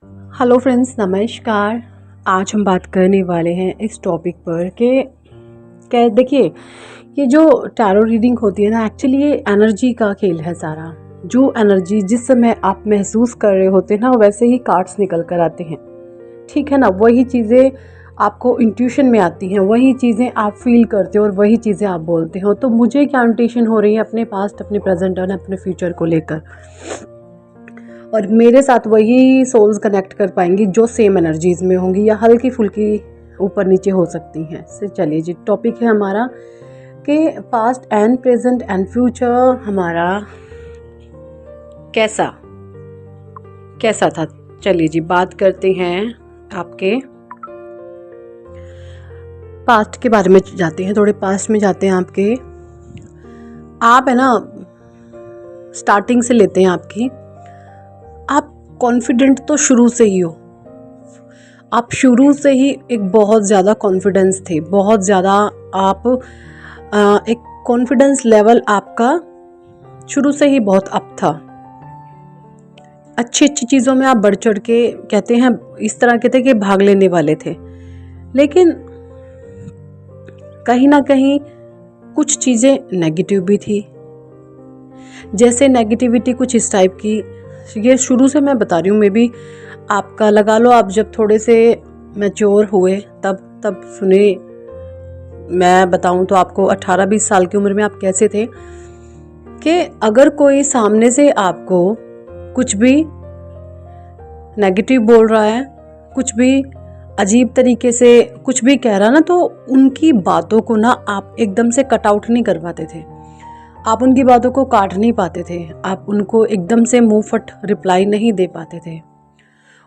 Hello friends, नमस्कार। आज हम बात करने वाले हैं इस टॉपिक पर कि क्या देखिए, ये जो टैरो रीडिंग होती है ना, एक्चुअली ये एनर्जी का खेल है सारा। जो एनर्जी जिस समय आप महसूस कर रहे होते हैं ना, वैसे ही कार्ड्स निकल कर आते हैं। ठीक है ना, वही चीज़ें आपको इंट्यूशन में आती हैं, वही चीज़ें आप फील करते हो और वही चीज़ें आप बोलते हो। तो मुझे क्या इंट्यूशन हो रही है अपने पास्ट, अपने प्रेजेंट और अपने फ्यूचर को लेकर, और मेरे साथ वही सोल्स कनेक्ट कर पाएंगी जो सेम एनर्जीज में होंगी या हल्की फुल्की ऊपर नीचे हो सकती हैं। से चलिए जी, टॉपिक है हमारा कि past and present and future हमारा कैसा कैसा था। चलिए जी, बात करते हैं आपके पास्ट के बारे में। जाते हैं थोड़े पास्ट में, जाते हैं आपके। आप है ना, स्टार्टिंग से लेते हैं आपकी। आप कॉन्फिडेंट तो शुरू से ही हो। आप शुरू से ही एक बहुत ज़्यादा कॉन्फिडेंस थे, बहुत ज़्यादा। आप एक कॉन्फिडेंस लेवल आपका शुरू से ही बहुत अप था। अच्छी अच्छी चीज़ों में आप बढ़ चढ़ के, कहते हैं इस तरह के थे कि भाग लेने वाले थे। लेकिन कहीं ना कहीं कुछ चीज़ें नेगेटिव भी थी। जैसे नेगेटिविटी कुछ इस टाइप की, ये शुरू से मैं बता रही हूँ। मे बी आपका लगा लो, आप जब थोड़े से मैच्योर हुए तब सुने। मैं बताऊँ तो आपको 18-20 साल की उम्र में आप कैसे थे कि अगर कोई सामने से आपको कुछ भी नेगेटिव बोल रहा है, कुछ भी अजीब तरीके से कुछ भी कह रहा ना, तो उनकी बातों को ना आप एकदम से कट आउट नहीं कर पाते थे। आप उनकी बातों को काट नहीं पाते थे। आप उनको एकदम से मुंह फट रिप्लाई नहीं दे पाते थे,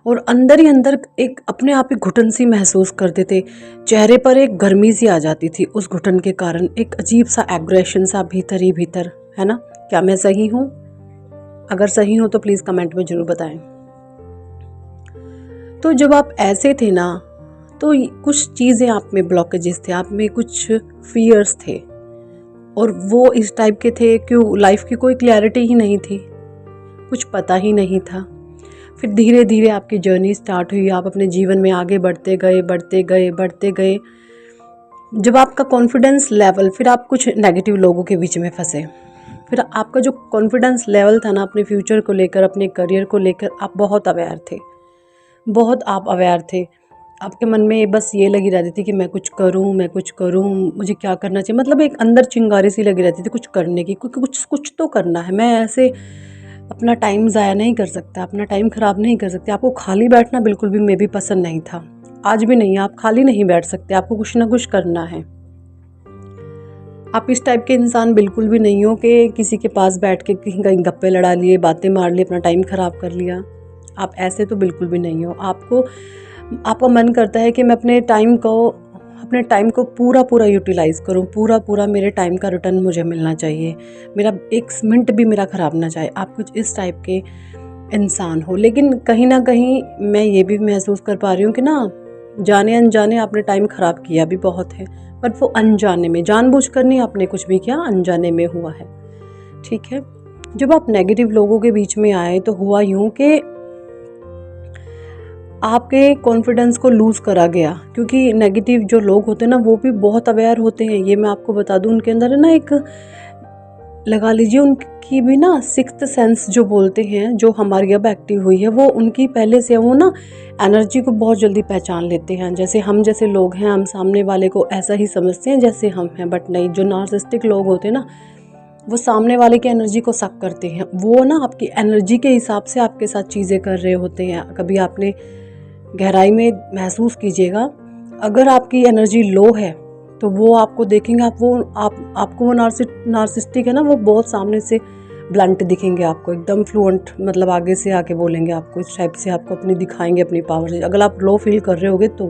और अंदर ही अंदर एक अपने आप ही घुटन सी महसूस करते थे। चेहरे पर एक गर्मी सी आ जाती थी उस घुटन के कारण, एक अजीब सा एग्रेशन सा भीतर ही भीतर, है ना। क्या मैं सही हूँ? अगर सही हूँ तो प्लीज़ कमेंट में ज़रूर बताएं। तो जब आप ऐसे थे ना, तो कुछ चीज़ें आप में ब्लॉकेजेस थे, आप में कुछ फियर्स थे, और वो इस टाइप के थे कि लाइफ की कोई क्लैरिटी ही नहीं थी, कुछ पता ही नहीं था। फिर धीरे धीरे आपकी जर्नी स्टार्ट हुई। आप अपने जीवन में आगे बढ़ते गए, बढ़ते गए, बढ़ते गए। जब आपका कॉन्फिडेंस लेवल, फिर आप कुछ नेगेटिव लोगों के बीच में फंसे। फिर आपका जो कॉन्फिडेंस लेवल था ना, अपने फ्यूचर को लेकर, अपने करियर को लेकर, आप बहुत अवेयर थे, बहुत आप अवेयर थे। आपके मन में बस ये लगी रहती थी कि मैं कुछ करूं, मैं कुछ करूं, मुझे क्या करना चाहिए। मतलब एक अंदर चिंगारी सी लगी रहती थी कुछ करने की, क्योंकि कुछ तो करना है। मैं ऐसे अपना टाइम ज़ाया नहीं कर सकता, अपना टाइम ख़राब नहीं कर सकते। आपको खाली बैठना बिल्कुल भी मे भी पसंद नहीं था, आज भी नहीं है। आप खाली नहीं बैठ सकते, आपको कुछ ना कुछ करना है। आप इस टाइप के इंसान बिल्कुल भी नहीं हो कि किसी के पास बैठ के कहीं गप्पे लड़ा लिए, बातें मार ली, अपना टाइम ख़राब कर लिया। आप ऐसे तो बिल्कुल भी नहीं हो। आपका मन करता है कि मैं अपने टाइम को पूरा यूटिलाइज़ करूं, पूरा मेरे टाइम का रिटर्न मुझे मिलना चाहिए, मेरा एक मिनट भी मेरा ख़राब ना जाए। आप कुछ इस टाइप के इंसान हो। लेकिन कहीं ना कहीं मैं ये भी महसूस कर पा रही हूँ कि ना, जाने अनजाने आपने टाइम ख़राब किया भी बहुत है, बट वो अनजाने में, जानबूझकर नहीं आपने कुछ भी किया, अनजाने में हुआ है। ठीक है। जब आप नेगेटिव लोगों के बीच में आए तो हुआ यूँ कि आपके कॉन्फिडेंस को लूज़ करा गया, क्योंकि नेगेटिव जो लोग होते हैं ना, वो भी बहुत अवेयर होते हैं। ये मैं आपको बता दूं, उनके अंदर है ना एक, लगा लीजिए उनकी भी ना सिक्स्थ सेंस जो बोलते हैं, जो हमारी अब एक्टिव हुई है, वो उनकी पहले से, वो ना एनर्जी को बहुत जल्दी पहचान लेते हैं। जैसे हम जैसे लोग हैं, हम सामने वाले को ऐसा ही समझते हैं जैसे हम हैं, बट नहीं। जो नार्सिसिस्टिक लोग होते हैं ना, वो सामने वाले की एनर्जी को सक करते हैं। वो ना आपकी एनर्जी के हिसाब से आपके साथ चीज़ें कर रहे होते हैं। कभी आपने गहराई में महसूस कीजिएगा, अगर आपकी एनर्जी लो है तो वो आपको देखेंगे, आपको वो नार्सिस्टिक है ना, वो बहुत सामने से ब्लंट दिखेंगे आपको, एकदम फ्लुएंट, मतलब आगे से आके बोलेंगे आपको, इस टाइप से आपको अपनी दिखाएंगे अपनी पावर से, अगर आप लो फील कर रहे होगे तो।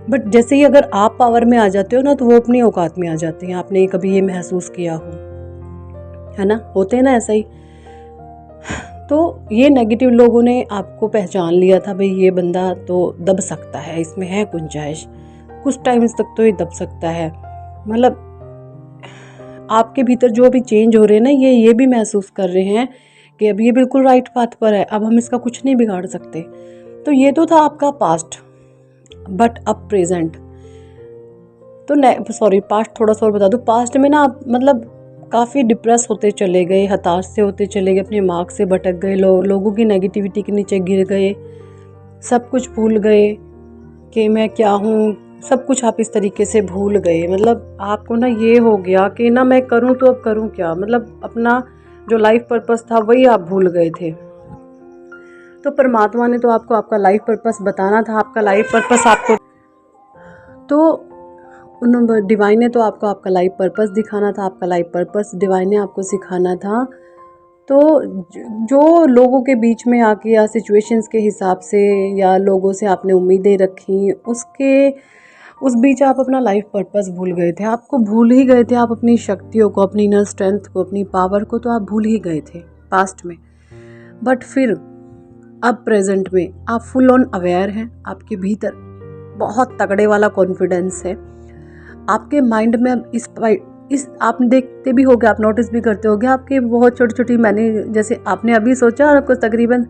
बट जैसे ही अगर आप पावर में आ जाते हो ना, तो वो अपनी औकात में आ जाते हैं। आपने कभी ये महसूस किया हो, है ना, होते हैं ना ऐसा ही। तो ये नेगेटिव लोगों ने आपको पहचान लिया था, भाई ये बंदा तो दब सकता है, इसमें है गुंजाइश, कुछ टाइम्स तक तो ये दब सकता है। मतलब आपके भीतर जो अभी चेंज हो रहे हैं ना, ये भी महसूस कर रहे हैं कि अब ये बिल्कुल राइट पाथ पर है, अब हम इसका कुछ नहीं बिगाड़ सकते। तो ये तो था आपका पास्ट, बट अब प्रेजेंट तो सॉरी पास्ट थोड़ा सा और बता दूँ। पास्ट में ना आप मतलब काफ़ी डिप्रेस होते चले गए, हताश से होते चले गए, अपने मार्ग से भटक गए, लोगों की नेगेटिविटी के नीचे गिर गए, सब कुछ भूल गए कि मैं क्या हूँ, सब कुछ आप इस तरीके से भूल गए। मतलब आपको ना ये हो गया कि ना मैं करूँ तो अब करूँ क्या, मतलब अपना जो लाइफ पर्पस था वही आप भूल गए थे। तो परमात्मा ने तो आपको आपका लाइफ पर्पस बताना था, आपका लाइफ पर्पस आपको तो उन डिवाइन ने तो आपको आपका लाइफ पर्पस दिखाना था, आपका लाइफ पर्पस डिवाइन ने आपको सिखाना था। तो जो लोगों के बीच में आके या सिचुएशंस के हिसाब से या लोगों से आपने उम्मीदें रखी, उस बीच आप अपना लाइफ पर्पस भूल गए थे। आपको भूल ही गए थे, आप अपनी शक्तियों को, अपनी इनर स्ट्रेंथ को, अपनी पावर को तो आप भूल ही गए थे पास्ट में। बट फिर अब प्रेजेंट में आप फुल ऑन अवेयर हैं, आपके भीतर बहुत तगड़े वाला कॉन्फिडेंस है। आपके माइंड में अब इस आप देखते भी होगे, आप नोटिस भी करते होगे, आपके बहुत छोटी छोटी जैसे आपने अभी सोचा और आपको तकरीबन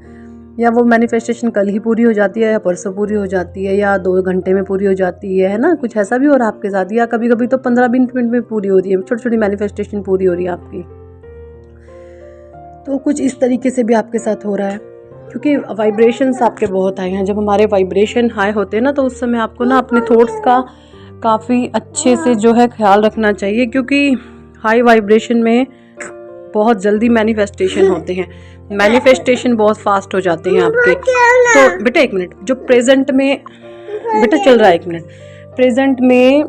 या वो मैनिफेस्टेशन कल ही पूरी हो जाती है या परसों पूरी हो जाती है या 2 घंटे में पूरी हो जाती है ना, कुछ ऐसा भी हो रहा है आपके साथ, या कभी कभी तो 15-20 मिनट में पूरी हो रही है, छोटी छोटी मैनिफेस्टेशन पूरी हो रही है आपकी। तो कुछ इस तरीके से भी आपके साथ हो रहा है, क्योंकि वाइब्रेशंस आपके बहुत हाई हैं। जब हमारे वाइब्रेशन हाई होते हैं ना, तो उस समय आपको ना अपने थॉट्स का काफ़ी अच्छे से जो है ख्याल रखना चाहिए, क्योंकि हाई वाइब्रेशन में बहुत जल्दी मैनिफेस्टेशन होते हैं, मैनिफेस्टेशन बहुत फास्ट हो जाते हैं आपके। तो बेटा एक मिनट, जो प्रेजेंट में बेटा चल रहा है, एक मिनट, प्रेजेंट में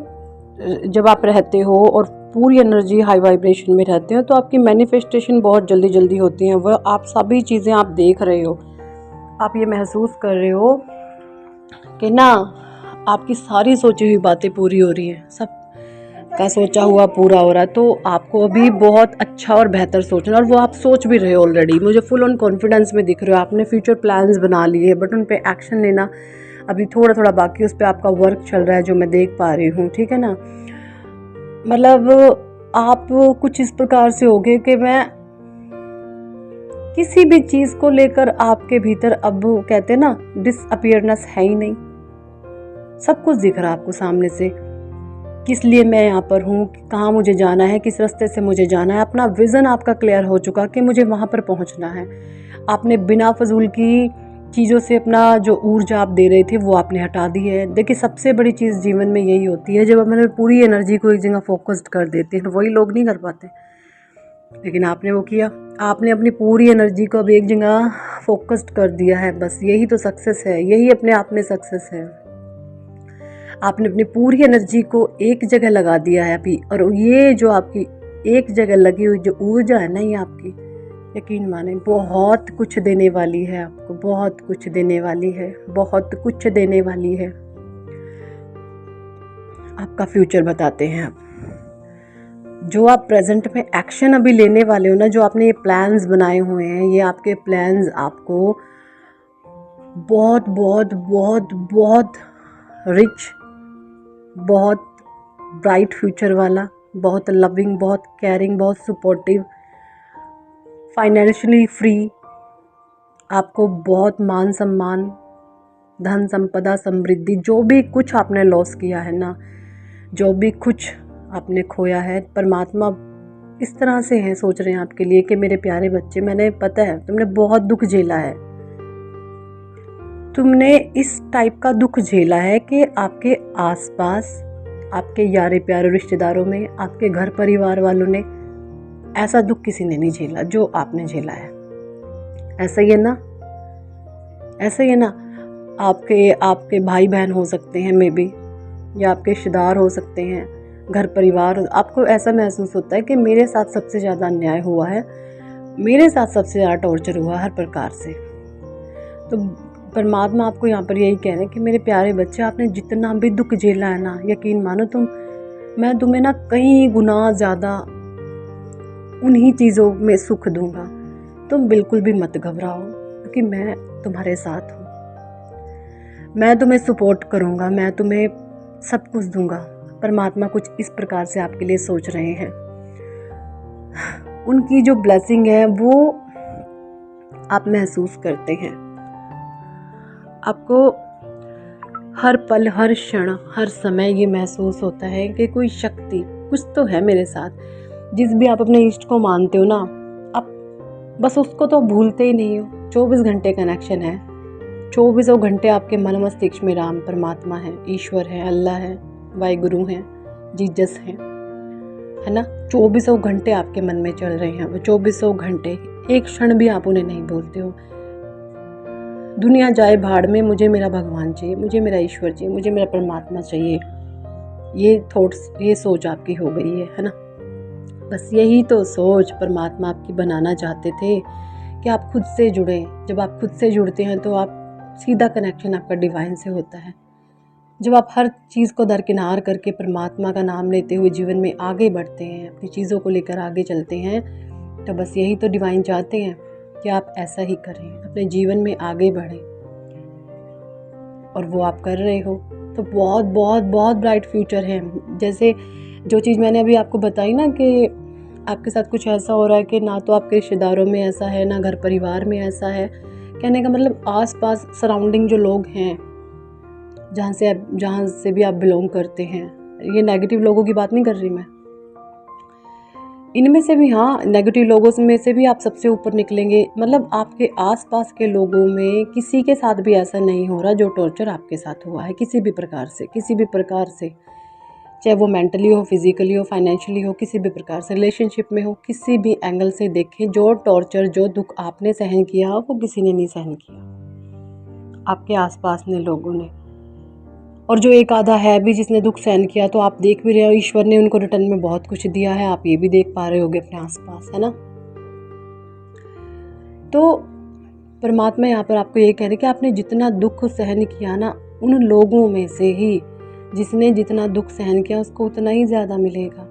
जब आप रहते हो और पूरी एनर्जी हाई वाइब्रेशन में रहते हो, तो आपकी मैनिफेस्टेशन बहुत जल्दी जल्दी होती हैं। वह आप सभी चीज़ें आप देख रहे हो, आप ये महसूस कर रहे हो कि ना आपकी सारी सोची हुई बातें पूरी हो रही हैं, सब का सोचा हुआ पूरा हो रहा है। तो आपको अभी बहुत अच्छा और बेहतर सोचना, और वो आप सोच भी रहे हो ऑलरेडी, मुझे फुल ऑन कॉन्फिडेंस में दिख रहे हो। आपने फ्यूचर प्लान्स बना लिए, बट उन पे एक्शन लेना अभी थोड़ा थोड़ा बाकी, उस पर आपका वर्क चल रहा है जो मैं देख पा रही हूँ, ठीक है ना। मतलब आप कुछ इस प्रकार से होगे कि मैं किसी भी चीज़ को लेकर आपके भीतर अब कहते हैं ना डिसअपियरनेस है ही नहीं, सब कुछ दिख रहा है आपको सामने से, किस लिए मैं यहाँ पर हूँ, कहाँ मुझे जाना है, किस रास्ते से मुझे जाना है। अपना विज़न आपका क्लियर हो चुका कि मुझे वहाँ पर पहुँचना है। आपने बिना फजूल की चीज़ों से अपना जो ऊर्जा आप दे रहे थे वो आपने हटा दी है। देखिए सबसे बड़ी चीज़ जीवन में यही होती है, जब हम पूरी एनर्जी को एक जगह फोकस्ड कर देते हैं, वही लोग नहीं कर पाते, लेकिन आपने वो किया, आपने अपनी पूरी एनर्जी को अब एक जगह फोकस्ड कर दिया है। बस यही तो सक्सेस है, यही अपने आप में सक्सेस है। आपने अपनी पूरी एनर्जी को एक जगह लगा दिया है अभी, और ये जो आपकी एक जगह लगी हुई जो ऊर्जा है ना, ये आपकी यकीन माने बहुत कुछ देने वाली है, आपको बहुत कुछ देने वाली है, बहुत कुछ देने वाली है। आपका फ्यूचर बताते हैं आप, जो आप प्रेजेंट में एक्शन अभी लेने वाले हो ना, जो आपने ये प्लान्स बनाए हुए हैं, ये आपके प्लान्स आपको बहुत बहुत बहुत बहुत रिच, बहुत ब्राइट फ्यूचर वाला, बहुत लविंग, बहुत केयरिंग, बहुत सपोर्टिव, फाइनेंशियली फ्री, आपको बहुत मान सम्मान, धन संपदा, समृद्धि, जो भी कुछ आपने लॉस किया है ना, जो भी कुछ आपने खोया है, परमात्मा इस तरह से है सोच रहे हैं आपके लिए कि मेरे प्यारे बच्चे, मैंने पता है तुमने बहुत दुख झेला है, तुमने इस टाइप का दुख झेला है कि आपके आसपास, आपके यारे प्यारे रिश्तेदारों में, आपके घर परिवार वालों ने ऐसा दुख किसी ने नहीं झेला जो आपने झेला है। ऐसा ही है ना, ऐसा ही है ना। आपके भाई बहन हो सकते हैं मे बी, या आपके रिश्तेदार हो सकते हैं, घर परिवार, आपको ऐसा महसूस होता है कि मेरे साथ सबसे ज़्यादा अन्याय हुआ है, मेरे साथ सबसे ज़्यादा टॉर्चर हुआ हर प्रकार से। तो परमात्मा आपको यहाँ पर यही कह रहे हैं कि मेरे प्यारे बच्चे, आपने जितना भी दुख झेला है ना, यकीन मानो मैं तुम्हें ना कई गुना ज़्यादा उन्हीं चीज़ों में सुख दूंगा। तुम बिल्कुल भी मत घबराओ, क्योंकि मैं तुम्हारे साथ हूँ, मैं तुम्हें सपोर्ट करूँगा, मैं तुम्हें सब कुछ दूंगा। परमात्मा कुछ इस प्रकार से आपके लिए सोच रहे हैं। उनकी जो ब्लेसिंग है वो आप महसूस करते हैं। आपको हर पल, हर क्षण, हर समय ये महसूस होता है कि कोई शक्ति कुछ तो है मेरे साथ। जिस भी आप अपने इष्ट को मानते हो ना, आप बस उसको तो भूलते ही नहीं हो। 24 घंटे कनेक्शन है, 24 घंटे आपके मन मस्तिष्क में राम परमात्मा है, ईश्वर है, अल्लाह है, वाहिगुरु हैं, जीसस हैं, है ना। 24 घंटे आपके मन में चल रहे हैं, वो 24 घंटे, एक क्षण भी आप उन्हें नहीं भूलते हो। दुनिया जाए भाड़ में, मुझे मेरा भगवान चाहिए, मुझे मेरा ईश्वर चाहिए, मुझे मेरा परमात्मा चाहिए, ये थॉट्स, ये सोच आपकी हो गई है ना। बस यही तो सोच परमात्मा आपकी बनाना चाहते थे कि आप खुद से जुड़ें। जब आप खुद से जुड़ते हैं तो आप सीधा कनेक्शन आपका डिवाइन से होता है। जब आप हर चीज़ को दरकिनार करके परमात्मा का नाम लेते हुए जीवन में आगे बढ़ते हैं, अपनी चीज़ों को लेकर आगे चलते हैं, तो बस यही तो डिवाइन चाहते हैं कि आप ऐसा ही करें, अपने जीवन में आगे बढ़ें। और वो आप कर रहे हो तो बहुत बहुत बहुत ब्राइट फ्यूचर है। जैसे जो चीज़ मैंने अभी आपको बताई ना कि आपके साथ कुछ ऐसा हो रहा है कि ना तो आपके रिश्तेदारों में ऐसा है, ना घर परिवार में ऐसा है। कहने का मतलब आसपास सराउंडिंग जो लोग हैं, जहाँ से भी आप बिलोंग करते हैं, ये नेगेटिव लोगों की बात नहीं कर रही मैं, इनमें से भी, हाँ, नेगेटिव लोगों में से भी आप सबसे ऊपर निकलेंगे। मतलब आपके आसपास के लोगों में किसी के साथ भी ऐसा नहीं हो रहा जो टॉर्चर आपके साथ हुआ है, किसी भी प्रकार से, किसी भी प्रकार से, चाहे वो मेंटली हो, फिजिकली हो, फाइनेंशियली हो, किसी भी प्रकार से, रिलेशनशिप में हो, किसी भी एंगल से देखें, जो टॉर्चर, जो दुख आपने सहन किया वो किसी ने नहीं सहन किया, आपके आसपास ने लोगों ने। और जो एक आधा है भी जिसने दुख सहन किया, तो आप देख भी रहे हो, ईश्वर ने उनको रिटर्न में बहुत कुछ दिया है, आप ये भी देख पा रहे होगे अपने आसपास, है ना। तो परमात्मा यहाँ पर आपको ये कह रहे कि आपने जितना दुख सहन किया ना, उन लोगों में से ही जिसने जितना दुख सहन किया उसको उतना ही ज़्यादा मिलेगा।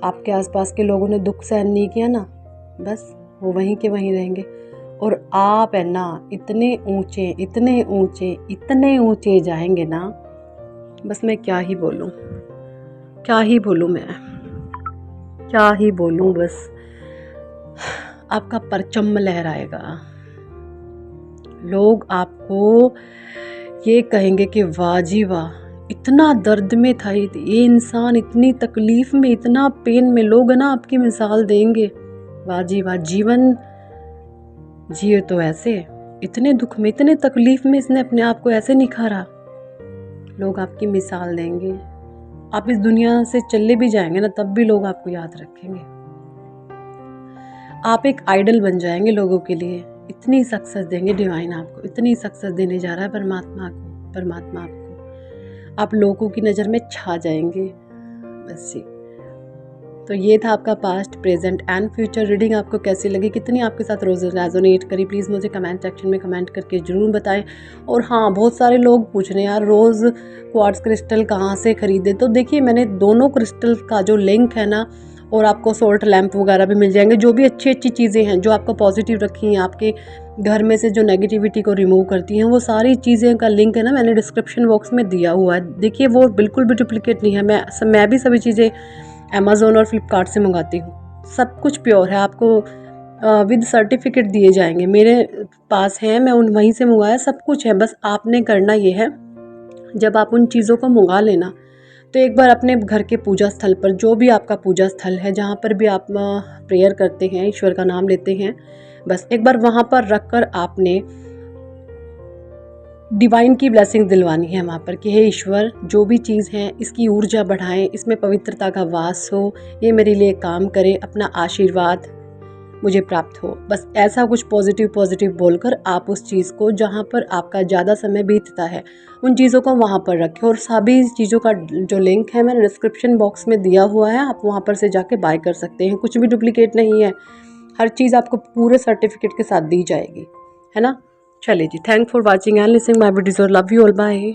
आपके आसपास के लोगों ने दुख सहन नहीं किया ना, बस वो वहीं के वहीं रहेंगे। और आप है ना, इतने ऊंचे, इतने ऊंचे, इतने ऊंचे जाएंगे ना, बस मैं क्या ही बोलूं, क्या ही बोलूं, मैं क्या ही बोलूं। बस आपका परचम लहराएगा, लोग आपको ये कहेंगे कि वाह जी वाह, इतना दर्द में था ये इंसान, इतनी तकलीफ में, इतना पेन में, लोग है ना आपकी मिसाल देंगे, वाह जी वाह, जीवन जिए तो ऐसे, इतने दुख में, इतने तकलीफ में इसने अपने आप को ऐसे निखारा। लोग आपकी मिसाल देंगे। आप इस दुनिया से चले भी जाएंगे ना, तब भी लोग आपको याद रखेंगे। आप एक आइडल बन जाएंगे लोगों के लिए। इतनी सक्सेस देंगे डिवाइन आपको, इतनी सक्सेस देने जा रहा है परमात्मा आपको, आप लोगों की नज़र में छा जाएंगे। बस जी, तो ये था आपका past, present and future reading. आपको कैसी लगी, कितनी आपके साथ रोज़ रेजोनेट करी, प्लीज़ मुझे कमेंट सेक्शन में कमेंट करके ज़रूर बताएं। और हाँ, बहुत सारे लोग पूछ रहे हैं यार रोज़ क्वार्ट्ज क्रिस्टल कहाँ से खरीदे, तो देखिए मैंने दोनों क्रिस्टल का जो लिंक है ना, और आपको सोल्ट लैंप वगैरह भी मिल जाएंगे, जो भी अच्छी अच्छी चीज़ें हैं जो आपको पॉजिटिव रखी हैं, आपके घर में से जो नेगेटिविटी को रिमूव करती हैं, वो सारी चीज़ें का लिंक है ना, मैंने डिस्क्रिप्शन बॉक्स में दिया हुआ है। देखिए वो बिल्कुल भी डुप्लीकेट नहीं है। मैं भी सभी चीज़ें अमेज़ोन और फ्लिपकार्ट से मंगाती हूँ, सब कुछ प्योर है, आपको विद सर्टिफिकेट दिए जाएंगे, मेरे पास है, मैं वहीं से मंगाया, सब कुछ है। बस आपने करना ये है, जब आप उन चीज़ों को मंगा लेना, तो एक बार अपने घर के पूजा स्थल पर, जो भी आपका पूजा स्थल है, जहाँ पर भी आप प्रेयर करते हैं, ईश्वर का नाम लेते हैं, बस एक बार वहाँ पर रख कर आपने डिवाइन की ब्लेसिंग दिलवानी है वहाँ पर कि हे ईश्वर, जो भी चीज़ है इसकी ऊर्जा बढ़ाएं, इसमें पवित्रता का वास हो, ये मेरे लिए काम करे, अपना आशीर्वाद मुझे प्राप्त हो। बस ऐसा कुछ पॉजिटिव बोलकर आप उस चीज़ को, जहाँ पर आपका ज़्यादा समय बीतता है, उन चीज़ों को वहाँ पर रखें। और सभी चीज़ों का जो लिंक है मैंने डिस्क्रिप्शन बॉक्स में दिया हुआ है, आप वहाँ पर से जाके बाय कर सकते हैं। कुछ भी डुप्लीकेट नहीं है, हर चीज़ आपको पूरे सर्टिफिकेट के साथ दी जाएगी, है ना। चलिए जी, thank for watching and listening my videos और लव यू ऑल, बाय।